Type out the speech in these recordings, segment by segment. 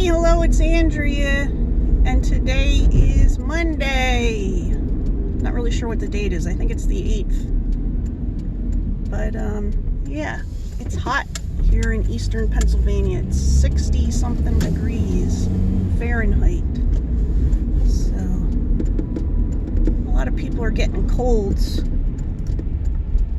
Hey, hello, it's Andrea, and today is Monday. Not really sure what the date is. I think it's the 8th. But, yeah, it's hot here in eastern Pennsylvania. It's 60-something degrees Fahrenheit. So, a lot of people are getting colds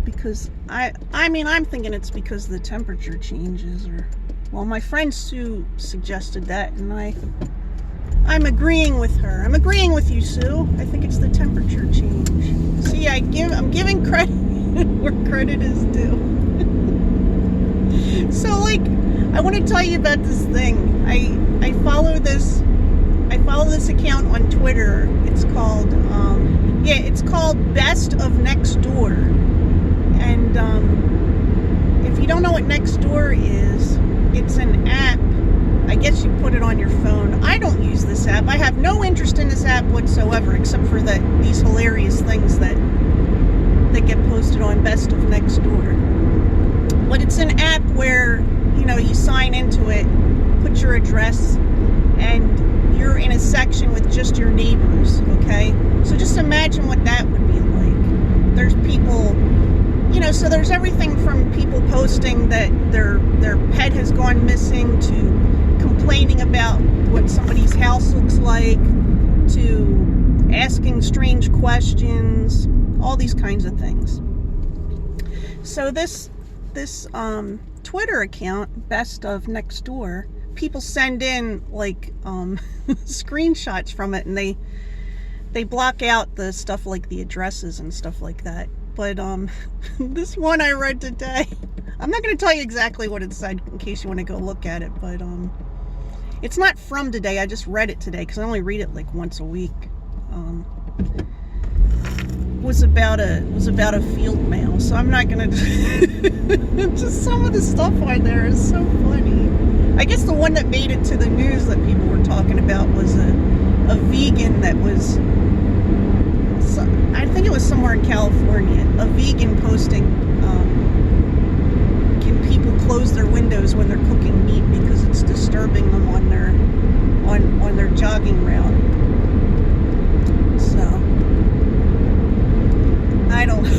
because, I'm thinking it's because the temperature changes, or... Well, my friend Sue suggested that, and I'm agreeing with her. I'm agreeing with you, Sue. I think it's the temperature change. See, I'm giving credit where credit is due. So, I want to tell you about this thing. I follow this account on Twitter. It's called Best of Next Door. And if you don't know what Next Door is, it's an app. I guess you put it on your phone. I don't use this app. I have no interest in this app whatsoever, except for these hilarious things that get posted on Best of Next Door. But it's an app where, you sign into it, put your address, and you're in a section with just your neighbors, okay? So just imagine what that would be like. There's people... so there's everything from people posting that their pet has gone missing, to complaining about what somebody's house looks like, to asking strange questions, all these kinds of things. So this Twitter account, Best of Next Door, people send in screenshots from it, and they block out the stuff like the addresses and stuff like that. But this one I read today, I'm not going to tell you exactly what it said in case you want to go look at it, but it's not from today. I just read it today because I only read it once a week. Was about a field mail, so I'm not going to... Just some of the stuff on there is so funny. I guess the one that made it to the news that people were talking about was a vegan that was... I think it was somewhere in California, a vegan posting, can people close their windows when they're cooking meat because it's disturbing them on their jogging route. So, I don't know.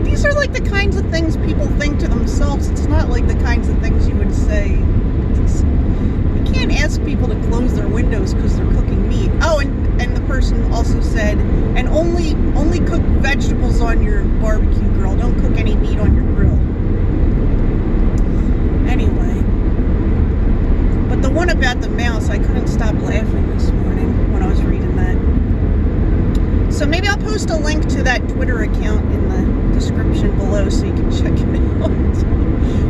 These are the kinds of things people think to themselves. It's not the kinds of things you would say. You can't ask people to close their windows because they're cooking meat. Oh, and the person also said, and only cook vegetables on your barbecue grill. Don't cook any meat on your grill. Anyway, but the one about the mouse, I couldn't stop laughing this morning when I was reading that. So maybe I'll post a link to that Twitter account in the description below so you can check it out.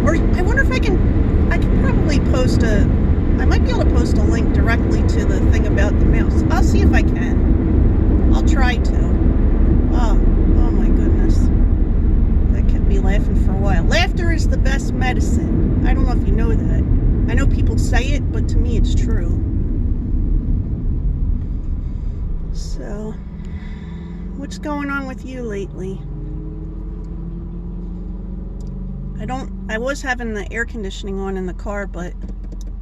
Or I wonder if I can probably post I might be able to post a link directly to the thing about the mouse. I'll see if I can. I'll try to. Oh my goodness. That kept me laughing for a while. Laughter is the best medicine. I don't know if you know that. I know people say it, but to me it's true. So, what's going on with you lately? I was having the air conditioning on in the car, but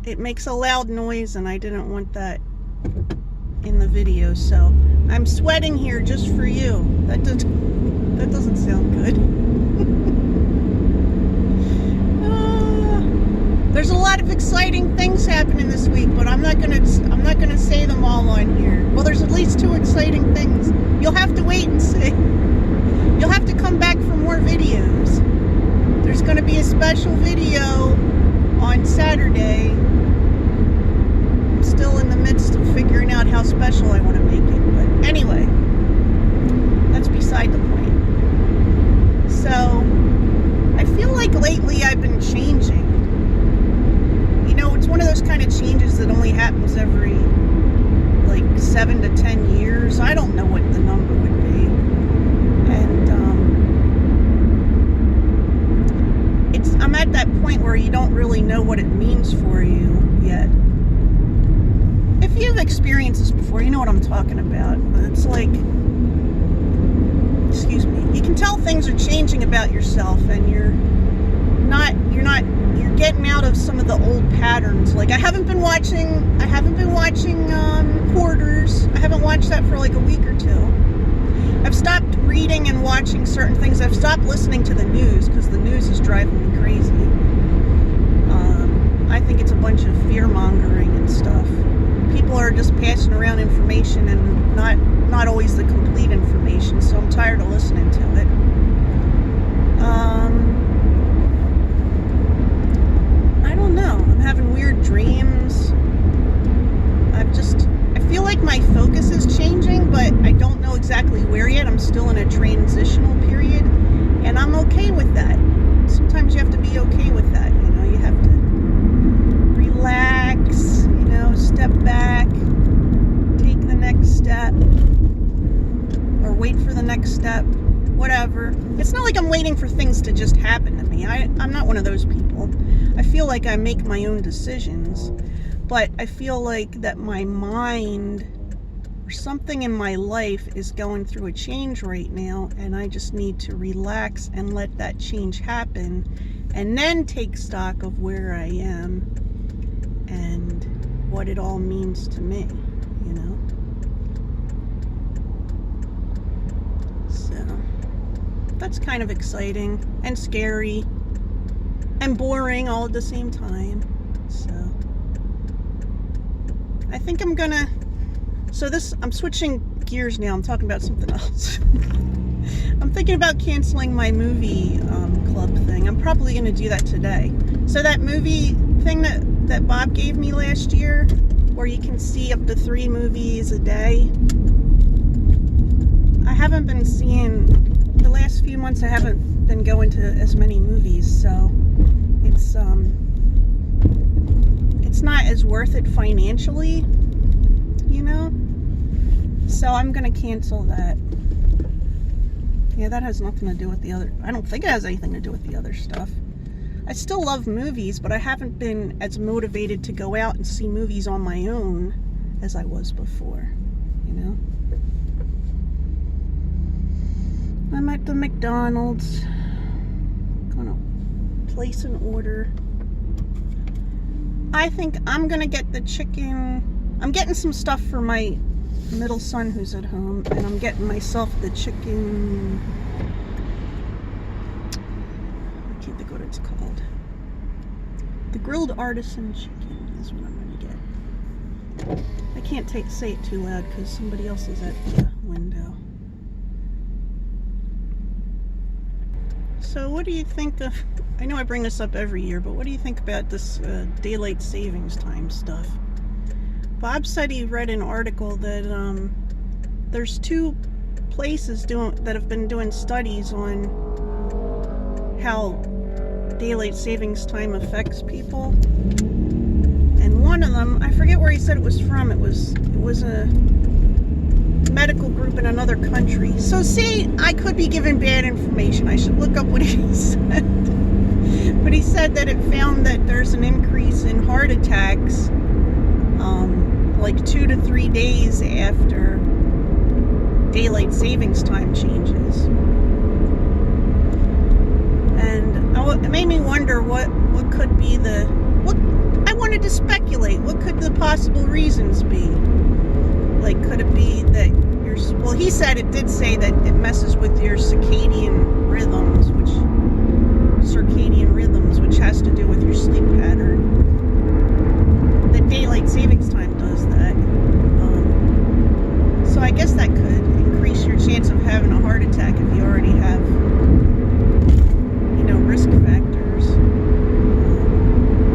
it makes a loud noise, and I didn't want that in the video, so I'm sweating here just for you. That doesn't sound good. There's a lot of exciting things happening this week, but I'm not gonna say them all on here. Well, there's at least 2 exciting things. You'll have to wait and see. You'll have to come back for more videos. There's going to be a special video on Saturday. I'm still in the midst of figuring out how special I want to make it. But anyway, that's beside the point. So, I feel like lately I've been changing. It's one of those kind of changes that only happens every 7 to 10 years. I don't know what the number would be. And I'm at that point where you don't really know what it means for you yet. If you've experienced this before, you know what I'm talking about. It's excuse me, you can tell things are changing about yourself, and you're getting out of some of the old patterns. Like I haven't been watching Hoarders. I haven't watched that for like a week or two. I've stopped reading and watching certain things. I've stopped listening to the news because the news is driving me crazy. I think it's a bunch of fear-mongering and stuff. People are just passing around information and not always the complete information, so I'm tired of listening to it. I don't know. I'm having weird dreams. I feel like my focus is changing, but I don't know exactly where yet. I'm still in a transitional period, and I'm okay with that. Sometimes you have to be okay with that. You know, you have to relax, you know, step back, take the next step, or wait for the next step, whatever. It's not like I'm waiting for things to just happen to me. I'm not one of those people. I feel like I make my own decisions, but I feel like that my mind or something in my life is going through a change right now, and I just need to relax and let that change happen, and then take stock of where I am and what it all means to me, you know? So, that's kind of exciting and scary and boring all at the same time. So, I think I'm gonna, I'm switching gears now. I'm talking about something else. I'm thinking about canceling my movie club thing. I'm probably gonna do that today. So that movie thing that Bob gave me last year, where you can see up to 3 movies a day, I haven't been seeing, the last few months I haven't been going to as many movies, so it's not as worth it financially, you know? So I'm gonna cancel that. Yeah, that has nothing to do with the other, I don't think it has anything to do with the other stuff. I still love movies, but I haven't been as motivated to go out and see movies on my own as I was before, you know? I'm at the McDonald's, gonna place an order. I think I'm gonna get the chicken. I'm getting some stuff for my middle son who's at home, and I'm getting myself the chicken. I can't think what it's called. The grilled artisan chicken is what I'm gonna get. I can't say it too loud because somebody else is at the window. So what do you think of, I know I bring this up every year, but what do you think about this daylight savings time stuff? Bob said he read an article that there's 2 places that have been doing studies on how daylight savings time affects people. And one of them, I forget where he said it was from, it was a medical group in another country. So see, I could be given bad information. I should look up what he said. But he said that it found that there's an increase in heart attacks like 2 to 3 days after daylight savings time changes. And it made me wonder what could be I wanted to speculate. What could the possible reasons be? Like, could it be that well, he said it did say that it messes with your circadian rhythms, which has to do with your sleep pattern. The daylight savings time does that. So I guess that could increase your chance of having a heart attack if you already have, risk factors.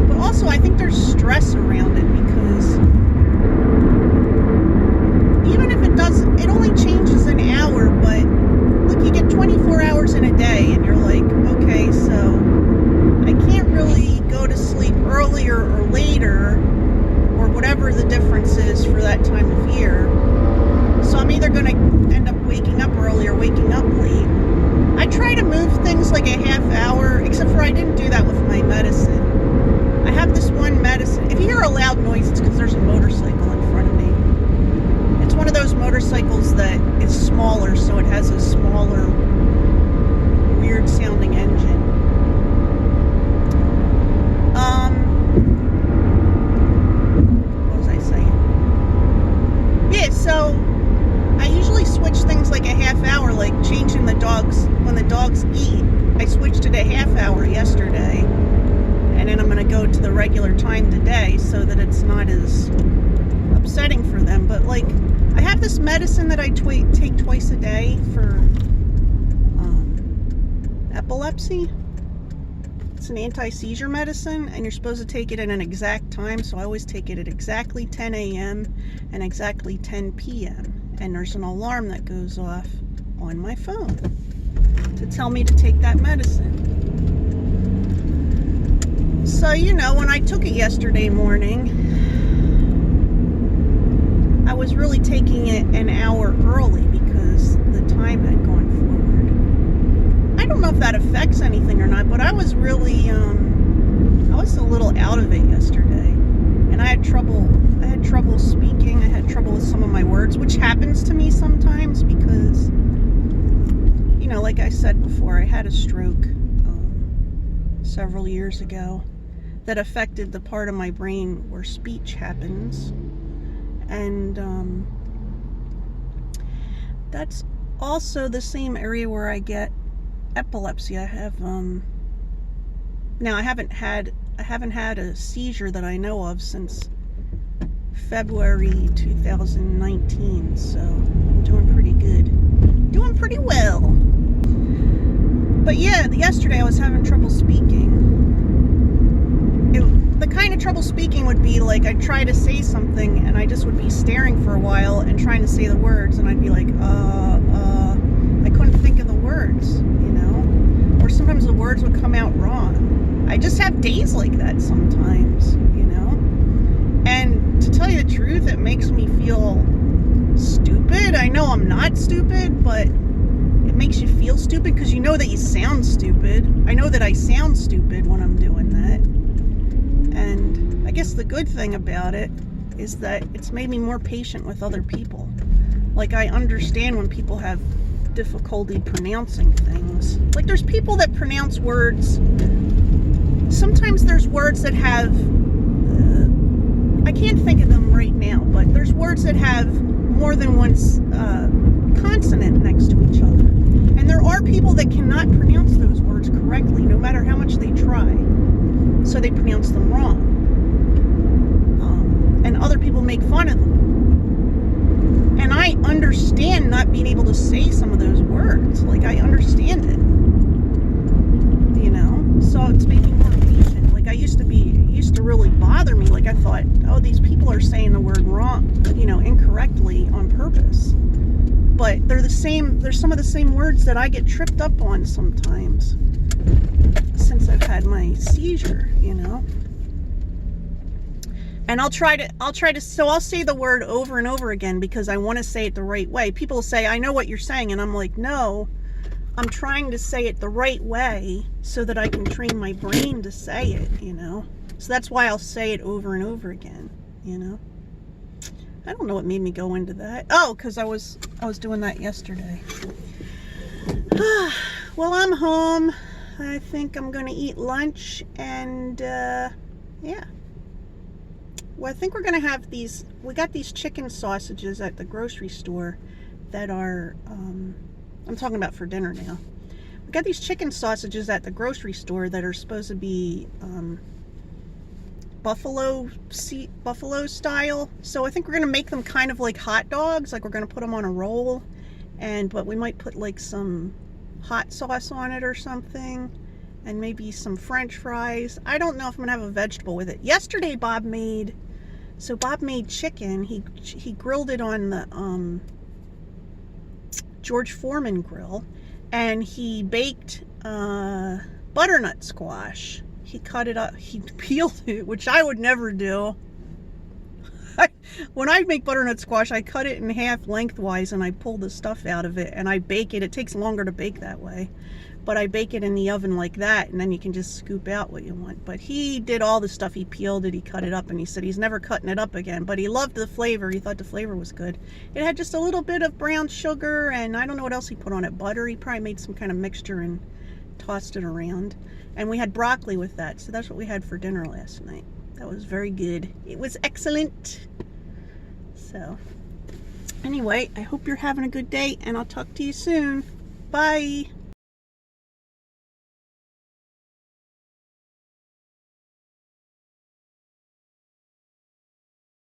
But also, I think there's stress around it because even if it only changes an hour, but look, you get 24 hours in a day, and you're like, okay, so I can't really go to sleep earlier or later, or whatever the difference is for that time of year. So I'm either going to end up waking up early or waking up late. I try to move things like a half hour, except for I didn't do that with my medicine. I have this one medicine. If you hear a loud noise, it's because there's a motorcycle in front of me. It's one of those motorcycles that is smaller, so it has a smaller, weird sounding engine. it to the regular time today so that it's not as upsetting for them. But like, I have this medicine that I take twice a day for epilepsy. It's an anti-seizure medicine, and you're supposed to take it at an exact time, so I always take it at exactly 10 a.m. and exactly 10 p.m. And there's an alarm that goes off on my phone to tell me to take that medicine. So, you know, when I took it yesterday morning, I was really taking it an hour early because the time had gone forward. I don't know if that affects anything or not, but I was really, I was a little out of it yesterday, and I had trouble speaking. I had trouble with some of my words, which happens to me sometimes because, you know, like I said before, I had a stroke several years ago that affected the part of my brain where speech happens, and that's also the same area where I get epilepsy. I have now I haven't had a seizure that I know of since February 2019, so I'm doing pretty good, doing pretty well. But yeah, yesterday I was having trouble speaking. The kind of trouble speaking would be like, I'd try to say something and I just would be staring for a while and trying to say the words, and I'd be like, I couldn't think of the words, you know? Or sometimes the words would come out wrong. I just have days like that sometimes, you know? And to tell you the truth, it makes me feel stupid. I know I'm not stupid, but it makes you feel stupid because you know that you sound stupid. I know that I sound stupid when I'm doing that. And I guess the good thing about it is that it's made me more patient with other people. Like, I understand when people have difficulty pronouncing things. Like, there's people that pronounce words. Sometimes there's words that have, I can't think of them right now, but there's words that have more than one consonant next to each other. And there are people that cannot pronounce those words correctly, no matter how much they try. So they pronounce them wrong. And other people make fun of them. And I understand not being able to say some of those words. Like, I understand it. You know? So it's made me more patient. Like, it used to really bother me. Like, I thought, oh, these people are saying the word wrong, you know, incorrectly on purpose. But there's some of the same words that I get tripped up on sometimes since I've had my seizure, you know? And I'll say the word over and over again because I want to say it the right way. People say, I know what you're saying, and I'm like, no, I'm trying to say it the right way so that I can train my brain to say it, you know? So that's why I'll say it over and over again, you know? I don't know what made me go into that. Oh, because I was doing that yesterday. Well, I'm home. I think I'm going to eat lunch, and yeah. Well, I think we're going to have we got these chicken sausages at the grocery store that are, I'm talking about for dinner now. We got these chicken sausages at the grocery store that are supposed to be buffalo style. So I think we're going to make them kind of like hot dogs. Like, we're going to put them on a roll, but we might put like some hot sauce on it or something, and maybe some French fries. I don't know if I'm gonna have a vegetable with it. Yesterday Bob made chicken. He grilled it on the George Foreman grill, and he baked butternut squash. He cut it up, he peeled it, which I would never do. When I make butternut squash, I cut it in half lengthwise and I pull the stuff out of it and I bake it. It takes longer to bake that way, but I bake it in the oven like that, and then you can just scoop out what you want. But he did all the stuff. He peeled it, he cut it up, and he said he's never cutting it up again, but he loved the flavor. He thought the flavor was good. It had just a little bit of brown sugar, and I don't know what else he put on it. Butter. He probably made some kind of mixture and tossed it around. And we had broccoli with that, so that's what we had for dinner last night. That was very good. It was excellent. So, anyway, I hope you're having a good day, and I'll talk to you soon. Bye.